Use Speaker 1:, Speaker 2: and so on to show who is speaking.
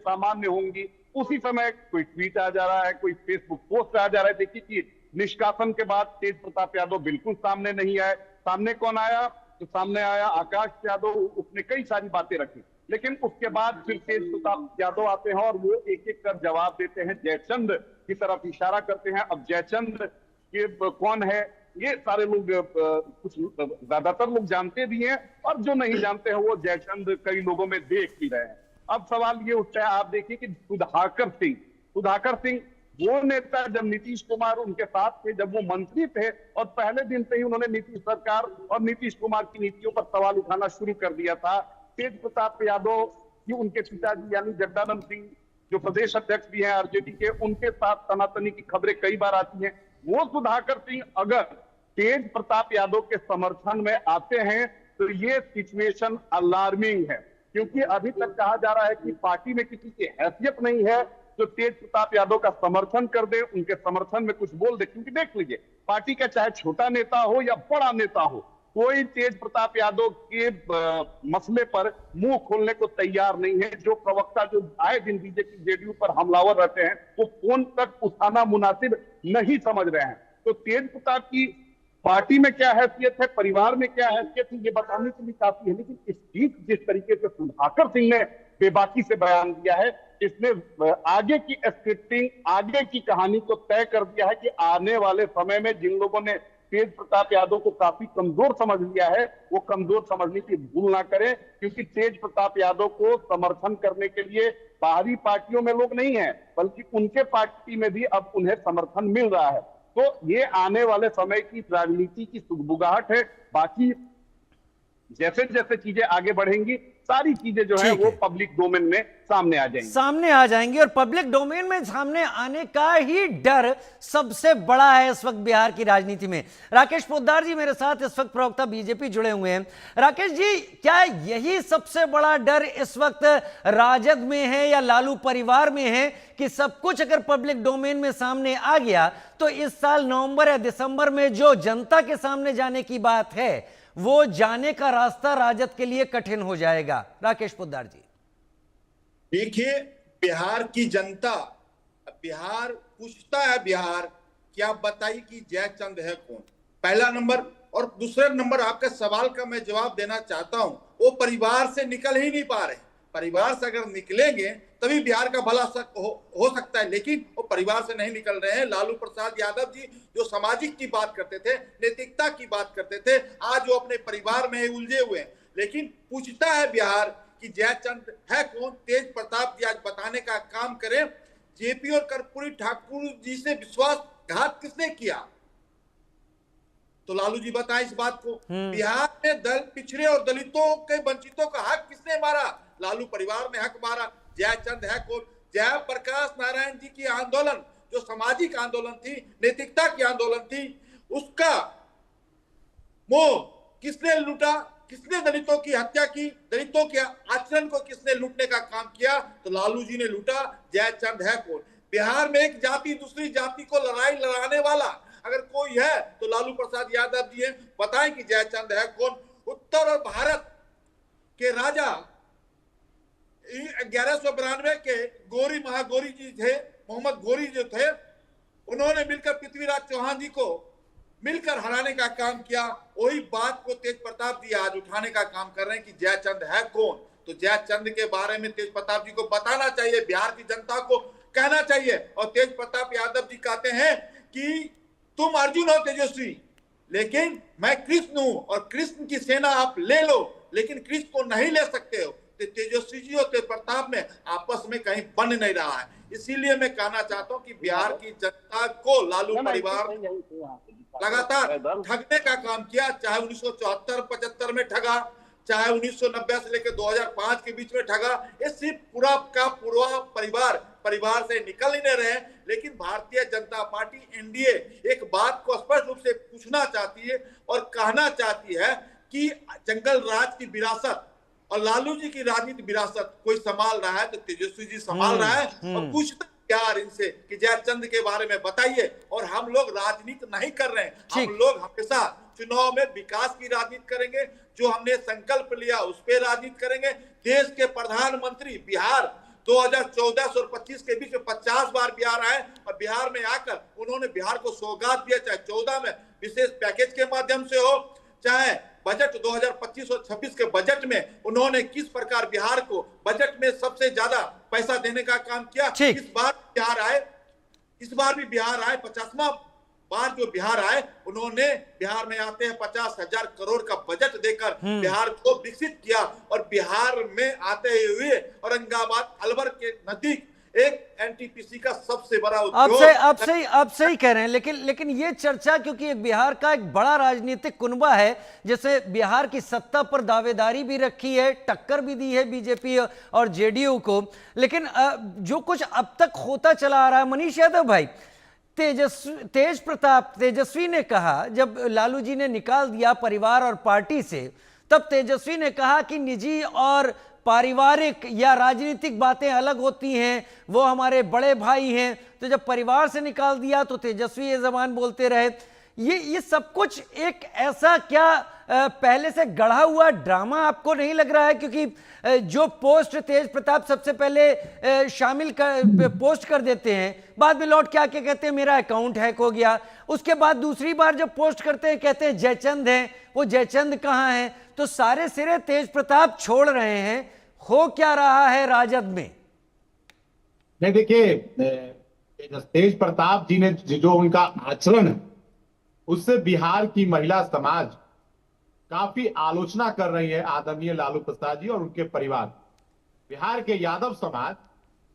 Speaker 1: सामान्य होंगी, उसी समय कोई ट्वीट आ जा रहा है, कोई फेसबुक पोस्ट आ जा रहा है। देखिए कि निष्कासन के बाद तेज प्रताप यादव बिल्कुल सामने नहीं आए। सामने कौन आया? तो सामने आया आकाश यादव। उसने कई सारी बातें रखी, लेकिन उसके बाद फिर तेज प्रताप यादव आते हैं और वो एक एक कर जवाब देते हैं, जयचंद की तरफ इशारा करते हैं। अब जयचंद ये कौन है, ये सारे लोग कुछ ज्यादातर लोग जानते भी हैं, और जो नहीं जानते हैं वो जयचंद कई लोगों में देख भी रहे हैं। अब सवाल ये उठता है, आप देखिए कि सुधाकर सिंह वो नेता, जब नीतीश कुमार उनके साथ थे, जब वो मंत्री थे, और पहले दिन से ही उन्होंने नीतीश सरकार और नीतीश कुमार की नीतियों पर सवाल उठाना शुरू कर दिया था। तेज प्रताप यादव की उनके पिताजी यानी जगदानंद सिंह, जो प्रदेश अध्यक्ष भी हैं आरजेडी के, उनके साथ तनातनी की खबरें कई बार आती हैं। वो सुधाकर सिंह अगर तेज प्रताप यादव के समर्थन में आते हैं तो ये सिचुएशन अलार्मिंग है, क्योंकि अभी तक कहा जा रहा है कि पार्टी में किसी की हैसियत नहीं है जो तेज प्रताप यादव का समर्थन कर दे, उनके समर्थन में कुछ बोल दे। क्योंकि देख लीजिए, पार्टी का चाहे छोटा नेता हो या बड़ा नेता हो, कोई तेज प्रताप यादव के मसले पर मुंह खोलने को तैयार नहीं है। जो प्रवक्ता जो आए दिन बीजेपी जेडीयू पर हमलावर रहते हैं, वो फोन तक उठाना मुनासिब नहीं समझ रहे हैं। तो तेज प्रताप की पार्टी में क्या हैसियत है, परिवार में क्या हैसियत है, ये बताने के लिए काफी है। लेकिन इस चीज जिस तरीके से सुधाकर सिंह ने बेबाकी से बयान दिया है, इसने आगे की स्क्रिप्टिंग, आगे की कहानी को तय कर दिया है कि आने वाले समय में जिन लोगों ने तेज प्रताप यादव को काफी कमजोर समझ लिया है, वो कमजोर समझने की भूल ना करें। क्योंकि तेज प्रताप यादव को समर्थन करने के लिए बाहरी पार्टियों में लोग नहीं है, बल्कि उनके पार्टी में भी अब उन्हें समर्थन मिल रहा है। तो ये आने वाले समय की राजनीति की सुगबुगाहट है। बाकी जैसे जैसे चीजें आगे बढ़ेंगी, सारी चीजें जो है वो पब्लिक डोमेन में सामने आ जाएंगी
Speaker 2: और पब्लिक डोमेन में सामने आने का ही डर सबसे बड़ा है इस वक्त बिहार की राजनीति में। राकेश पोद्दार जी मेरे साथ इस वक्त प्रवक्ता बीजेपी जुड़े हुए हैं। राकेश जी, क्या यही सबसे बड़ा डर इस वक्त राजद में है या लालू परिवार में है कि सब कुछ अगर पब्लिक डोमेन में सामने आ गया तो इस साल नवंबर या दिसंबर में जो जनता के सामने जाने की बात है, वो जाने का रास्ता राजद के लिए कठिन हो जाएगा? राकेश पोद्दार जी,
Speaker 3: देखिए, बिहार की जनता, बिहार पूछता है, बिहार क्या बताइए कि जयचंद है कौन, पहला नंबर। और दूसरे नंबर आपके सवाल का मैं जवाब देना चाहता हूं, वो परिवार से निकल ही नहीं पा रहे। परिवार से अगर निकलेंगे तभी बिहार का भला हो सकता है, लेकिन वो परिवार से नहीं निकल रहे हैं। लालू प्रसाद यादव जी जो सामाजिक की बात करते थे, नैतिकता की बात करते थे, आज वो अपने परिवार में उलझे हुए हैं। लेकिन पूछता है बिहार कि जयचंद है कौन। तेज प्रताप जी आज बताने का काम करें, जेपी और कर्पूरी ठाकुर जी से विश्वासघात किसने किया, तो लालू जी बताएं इस बात को। बिहार में दल पिछड़े और दलितों के वंचितों का हक किसने मारा, लालू परिवार ने हक मारा। जयचंद है कौन। जयप्रकाश नारायण जी की आंदोलन जो सामाजिक आंदोलन थी, नैतिकता की आंदोलन थी, उसका मोह किसने लूटा, किसने दलितों की हत्या की, दलितों के आचरण को किसने लूटने का काम किया, तो लालू जी ने लूटा। जयचंद है कौन। बिहार में एक जाति दूसरी जाति को लड़ाई लड़ाने वाला अगर कोई है तो लालू प्रसाद यादव जी है। बताएं कि जयचंद है कौन। उत्तर और भारत के राजा 1192 के गोरी महागोरी जी थे, मोहम्मद गोरी जो थे, उन्होंने मिलकर पृथ्वीराज चौहान जी को मिलकर हराने का काम किया। वही बात को तेज प्रताप जी आज उठाने का काम कर रहे हैं कि जयचंद है कौन। तो जयचंद के बारे में तेज प्रताप जी को बताना चाहिए, बिहार की जनता को कहना चाहिए। और तेज प्रताप यादव जी कहते हैं कि तुम अर्जुन हो तेजस्वी, लेकिन मैं कृष्ण हूं और कृष्ण की सेना आप ले लो, लेकिन कृष्ण को नहीं ले सकते हो। तेजस्वी जी और तेज प्रताप में आपस में कहीं बन नहीं रहा है। इसीलिए मैं कहना चाहता हूं कि बिहार की जनता को लालू परिवार लगातार ठगने का काम किया, चाहे 1974-75 में ठगा, चाहे 1990 से लेकर 2005 के बीच में ठगा। ये सिर्फ पूरा का पूरा परिवार से निकल ही नहीं रहे। लेकिन भारतीय जनता पार्टी एनडीए एक बात को स्पष्ट रूप से पूछना चाहती है और कहना चाहती है कि जंगल राज की विरासत और लालू जी की राजनीति विरासत कोई संभाल रहा है तो तेजस्वी जी संभाल रहा है। और पूछते यार इनसे कि जयचंद के बारे में बताइए। और हम लोग राजनीति नहीं कर रहे हैं, हम लोग हमेशा चुनाव में विकास की राजनीति करेंगे, जो हमने संकल्प लिया उस पर राजनीति करेंगे। देश के प्रधानमंत्री बिहार 2014 और 25 के बीच में 50 बार बिहार आए और बिहार में आकर उन्होंने बिहार को सौगात दिया, चाहे 14 में विशेष पैकेज के माध्यम से हो, चाहे बजट 2025 और 26 के बजट में उन्होंने किस प्रकार बिहार को बजट में सबसे ज्यादा पैसा देने का काम किया। इस बार भी बिहार आए 50वां बार जो बिहार आए, उन्होंने बिहार में आते हैं 50,000 करोड़ का बजट देकर बिहार को विकसित किया। और बिहार में आते हुए औरंगाबाद अलवर के नजदीक एक एनटीपीसी का सबसे बड़ा उद्योग।
Speaker 2: आप सही कह रहे हैं, लेकिन ये चर्चा, क्योंकि एक बिहार का एक बड़ा राजनीतिक कुनबा है, जैसे बिहार की सत्ता पर दावेदारी भी रखी है, टक्कर भी दी है बीजेपी और जेडीयू को, लेकिन जो कुछ अब तक होता चला आ रहा है, मनीष यादव भाई, तेजस्वी ने कहा, जब लालू जी ने निकाल दिया परिवार और पार्टी से, तब तेजस्वी ने कहा कि निजी और पारिवारिक या राजनीतिक बातें अलग होती हैं, वो हमारे बड़े भाई हैं। तो जब परिवार से निकाल दिया तो तेजस्वी ये जबान बोलते रहे। ये सब कुछ एक ऐसा क्या पहले से गढ़ा हुआ ड्रामा आपको नहीं लग रहा है? क्योंकि जो पोस्ट तेज प्रताप सबसे पहले पोस्ट कर देते हैं, बाद में लौट के आके कहते हैं मेरा अकाउंट हैक हो गया, उसके बाद दूसरी बार जब पोस्ट करते हैं कहते हैं जयचंद हैं, वो जयचंद कहाँ हैं? तो सारे सिरे तेज प्रताप छोड़ रहे हैं। हो क्या रहा है राजद में?
Speaker 4: नहीं, देखिए, तेज प्रताप जी ने जो उनका आचरण है उससे बिहार की महिला समाज काफी आलोचना कर रही है आदरणीय लालू प्रसाद जी और उनके परिवार। बिहार के यादव समाज